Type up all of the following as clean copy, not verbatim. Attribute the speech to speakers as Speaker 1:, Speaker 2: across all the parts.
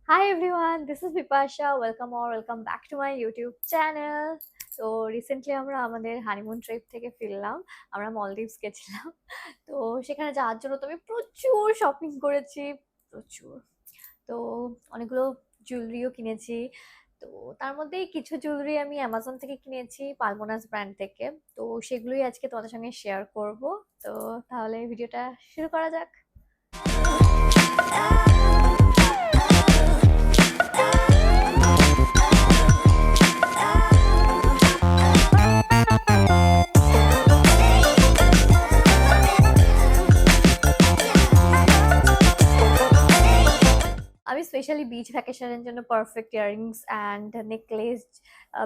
Speaker 1: Hi everyone, this is Vipasha. Welcome back to my YouTube channel. তো recently আমরা আমাদের honeymoon trip থেকে ফিরলাম। আমরা মলদ্বীপস গেছিলাম। তো সেখানে যাওয়ার জন্য তো আমি প্রচুর শপিং করেছি, প্রচুর। তো অনেকগুলো জুয়েলারিও কিনেছি। তো তার মধ্যেই কিছু জুয়েলারি আমি অ্যামাজন থেকে কিনেছি, পালমোনাস ব্র্যান্ড থেকে। তো সেগুলোই আজকে তোমাদের সঙ্গে শেয়ার করব। তো তাহলে ভিডিওটা শুরু করা যাক। আমি স্পেশালি বিচ ভ্যাকেশনের জন্য perfect earrings and necklace,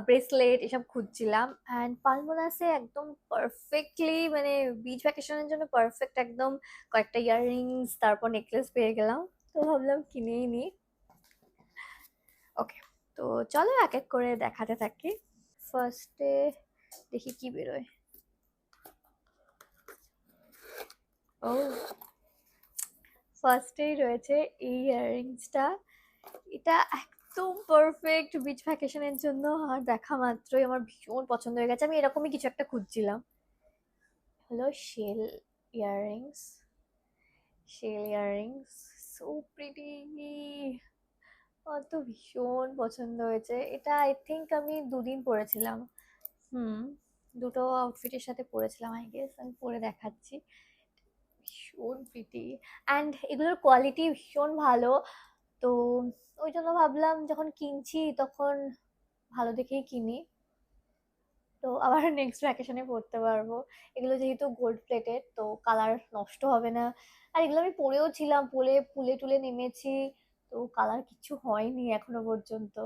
Speaker 1: bracelet এসব খুঁজছিলাম। অ্যান্ড পালমোনাসে একদম পারফেক্টলি, মানে বিচ ভ্যাকেশনের জন্য পারফেক্ট একদম কয়েকটা ইয়াররিংস, তারপর নেকলেস পেয়ে গেলাম। তো ভাবলাম কিনেই নিই। ওকে, তো চলো এক এক করে দেখাতে থাকি। ফার্স্টে দেখি কি বেরোয়। ও, ফার্স্টেই রয়েছে এই ইয়াররিংসটা। এটা একদম পারফেক্ট বিচ ভ্যাকেশনের জন্য, আর দেখা মাত্রই আমার ভীষণ পছন্দ হয়ে গেছে। আমি এরকমই কিছু একটা খুঁজছিলাম। হলো shell earrings. Shell earrings, so pretty. আমার তো ভীষণ পছন্দ হয়েছে এটা। আই থিঙ্ক আমি 2 দিন পরেছিলাম। হুম, দুটো আউটফিটের সাথে পরেছিলাম। আই গেস আমি পরে দেখাচ্ছি। ভীষণ প্রিটি অ্যান্ড এগুলোর কোয়ালিটি ভীষণ ভালো। তো ওই জন্য ভাবলাম যখন কিনছি তখন ভালো দেখেই কিনি। তো আবার নেক্সট ভ্যাকেশনে পরতে পারবো। এগুলো যেহেতু গোল্ড প্লেটেড, তো কালার নষ্ট হবে না। আর এগুলো আমি পরেও ছিলাম, পরে পুলে টুলে নেমেছি। তো কালার কিছু হয়নি এখনো পর্যন্ত।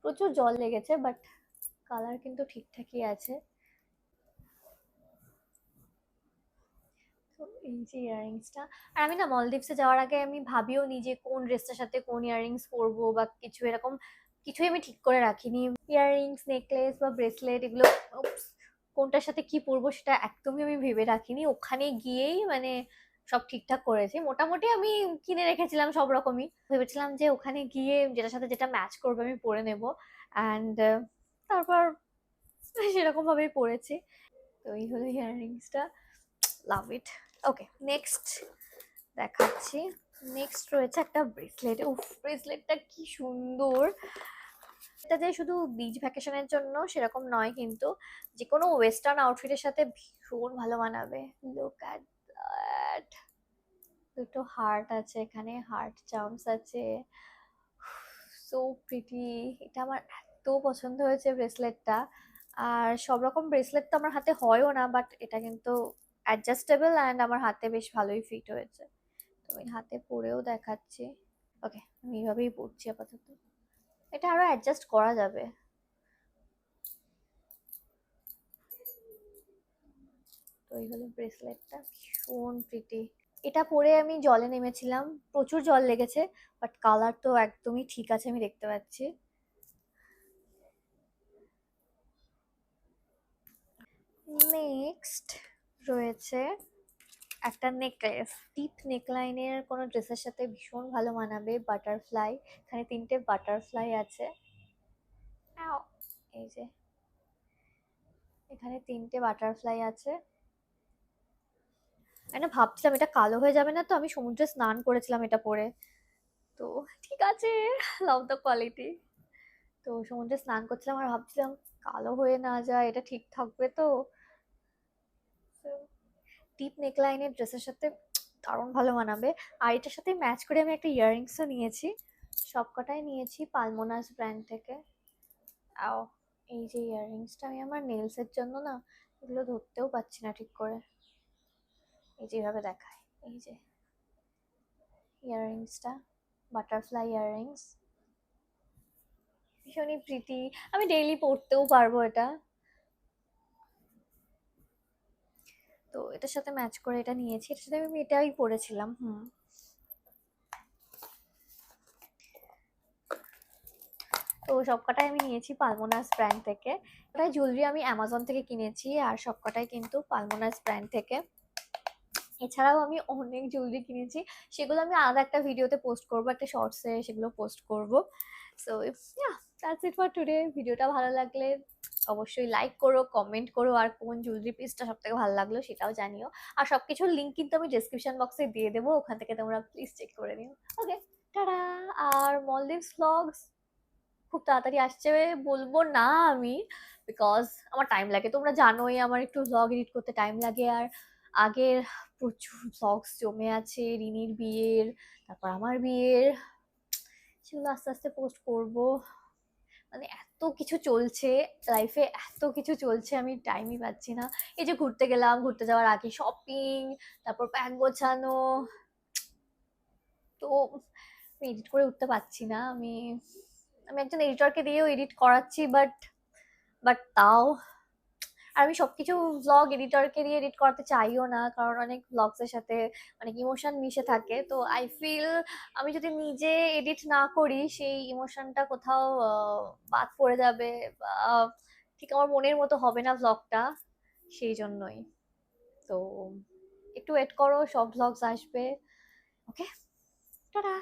Speaker 1: প্রচুর জল লেগেছে, বাট কালার কিন্তু ঠিকঠাকই আছে। তো এই যে ইয়াররিংসটা। আর আমি না মলদ্বীপসে যাওয়ার আগে আমি ভাবিও নি যে কোন ড্রেসটার সাথে কোন ইয়াররিংস পরবো বা কিছু এরকম কিছুই আমি ঠিক করে রাখিনি। ইয়াররিংস, নেকলেস বা ব্রেসলেট এগুলো উফস, কোনটার সাথে কি পরবো সেটা একদমই আমি ভেবে রাখিনি। ওখানে গিয়েই মানে সব ঠিকঠাক করেছি। মোটামুটি আমি কিনে রেখেছিলাম সব রকমই, ভেবেছিলাম যে ওখানে গিয়ে যেটার সাথে যেটা ম্যাচ করবে আমি পরে নেব। অ্যান্ড তারপর সেরকম ভাবেই পরেছি। তো এই হলো ইয়াররিংসটা। লাভ ইট। ওকে, নেক্সট দেখাচ্ছি। নেক্সট রয়েছে একটা ব্রেসলেট। উফ, ব্রেসলেটটা কি সুন্দর। এটা যে শুধু বিচ ভ্যাকেশনের জন্য সেরকম নয়, কিন্তু যে কোনো ওয়েস্টার্ন আউটফিটের সাথে ভীষণ ভালো মানাবে। Look at that. দুটো হার্ট আছে এখানে, হার্ট চার্মস আছে। So pretty. এটা আমার এত পছন্দ হয়েছে ব্রেসলেটটা। আর সব রকম ব্রেসলেট তো আমার হাতে হয়ও না, বাট এটা কিন্তু অ্যাডজাস্টেবল অ্যান্ড আমার হাতে বেশ ভালোই ফিট হয়েছে। তো আমি হাতে পরেও দেখাচ্ছি। ওকে, আমি এইভাবেই পরছি আপাতত। এটা আরো অ্যাডজাস্ট করা যাবে। তো এই হলো ব্রেসলেটটা, ভীষণ প্রিটি। এটা পরে আমি জলে নেমেছিলাম, প্রচুর জল লেগেছে, বাট কালার তো একদমই ঠিক আছে, আমি দেখতে পাচ্ছি। নেক্সট রয়েছে একটা নেকলেস। ডিপ নেকলাইনের কোনো ড্রেসের সাথে ভীষণ ভালো মানাবে। বাটারফ্লাই, এখানে 3টে বাটারফ্লাই আছে। আও, এই যে এখানে 3টে বাটারফ্লাই আছে। আমি ভাবছিলাম এটা কালো হয়ে যাবে না, তো আমি সমুদ্রে স্নান করেছিলাম এটা পরে। তো ঠিক আছে, লাভ দ্য কোয়ালিটি। তো সমুদ্রে স্নান করছিলাম আর ভাবছিলাম কালো হয়ে না যায়, এটা ঠিক থাকবে তো। ডিপ নেকলাইনের ড্রেসের সাথে দারুণ ভালো মানাবে। আর এটার সাথে ম্যাচ করে আমি একটা ইয়াররিংসও নিয়েছি। সবকটাই নিয়েছি পালমোনাস ব্র্যান্ড থেকে। আও, এই যে ইয়াররিংসটা, আমি আমার নেলসের জন্য না এগুলো ধরতেও পাচ্ছি না ঠিক করে। এই যেভাবে দেখায়, এই যে ইয়াররিংসটা, বাটারফ্লাই ইয়াররিংস, ভীষণই প্রিটি। আমি ডেইলি পরতেও পারবো এটা। তো এটার সাথে ম্যাচ করে এটা নিয়েছি, এটার সাথে আমি এটাই পরেছিলাম। তো সবকটাই আমি নিয়েছি পালমোনাস ব্র্যান্ড থেকে। ওটাই জুয়েলারি আমি অ্যামাজন থেকে কিনেছি, আর সবকটাই কিন্তু পালমোনাস ব্র্যান্ড থেকে। এছাড়াও আমি অনেক জুয়েলারি কিনেছি, সেগুলো আমি আলাদা একটা ভিডিওতে পোস্ট করবো, একটা শর্টসে সেগুলো পোস্ট করব। So yeah, that's it for today. ভিডিওটা ভালো লাগলে অবশ্যই লাইক করো, কমেন্ট করো, আর কোন জুয়েলারি পিসটা সব থেকে ভালো লাগলো সেটাও জানিও। আর সবকিছুর লিঙ্ক কিন্তু আমি ডেসক্রিপশন বক্সে দিয়ে দেবো, ওখান থেকে তোমরা প্লিজ চেক করে নিও। ওকে, টাটা। আর মলদ্বীপস ভ্লগস খুব তাড়াতাড়ি আসছে বলবো না আমি, বিকজ আমার টাইম লাগে, তোমরা জানোই আমার একটু ভ্লগ এডিট করতে টাইম লাগে। আর আগের প্রচুর ভ্লগস জমে আছে, রিনির বিয়ের, তারপর আমার বিয়ের, সেগুলো আস্তে আস্তে পোস্ট করব। মানে এত কিছু চলছে লাইফে, এত কিছু চলছে, আমি টাইমই পাচ্ছি না। এই যে ঘুরতে গেলাম, ঘুরতে যাওয়ার আগে শপিং, তারপর ব্যাগ গোছানো, তো আমি এডিট করে উঠতে পারছি না। আমি আমি একজন এডিটরকে দিয়েও এডিট করাচ্ছি, বাট তাও। আর আমি সবকিছু ভ্লগ এডিটরকে দিয়ে এডিট করতে চাইও না, কারণ অনেক ভ্লগস এর সাথে অনেক ইমোশন মিশে থাকে। তো আই ফিল আমি যদি নিজে এডিট না করি, সেই ইমোশনটা কোথাও বাদ পড়ে যাবে, বা ঠিক আমার মনের মতো হবে না ভ্লগটা, সেই জন্যই। তো একটু ওয়েট করো, সব ভ্লগস আসবে। ওকে, টাটা।